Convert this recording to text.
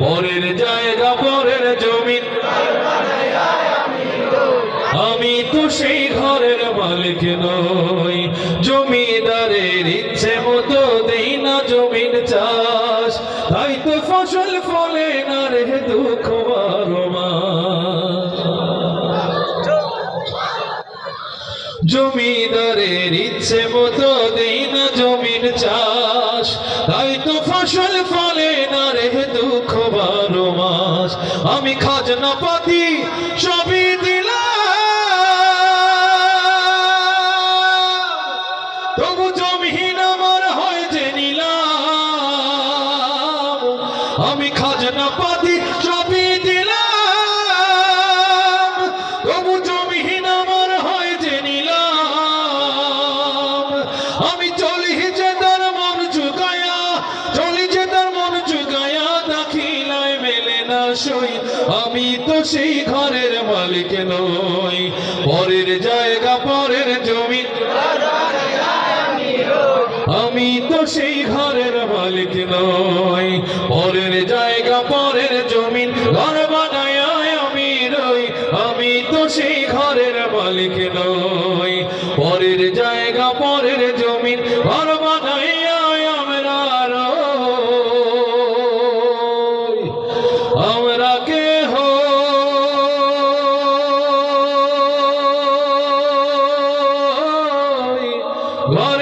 পরের জায়গা পরের জমিন, আমি তো সেই ঘরের মালিক নই। জমিদারের ইচ্ছে মতো দেই না জমিন চাষ, তাই তো ফসল ফলে না রে দুঃখ বারো মাস। জমিদারের ইচ্ছে মতো দেই না জমিন চাষ, তাই তো ফসল ফলে না রে দুঃখ বারো মাস। আমি খাজনা পাতি সবই দিলাম, তবু জমিহীন আমার হয় যে নিলাম। আমি খাজনা পাতি সবই দিলাম, তবু জমিহীন আমার হয় যে নিলাম। আমি চলি যে তার মন চুকায়া, চলি যে তার মন চুকায়া, দাখিলায় মেলে না সই। আমি তো সেই ঘরের মালিক নই। পরের জায়গা পরের জমিন, আমি তো সেই ঘরের মালিক নই। পরের জায়গা পরের জমিন, ঘর বানায় আমি রই। আমি তো সেই ঘরের মালিক নই। পরের জায়গা পরের জমিন, ঘর বানায় আমরা রই। আমরা কেহ ঘর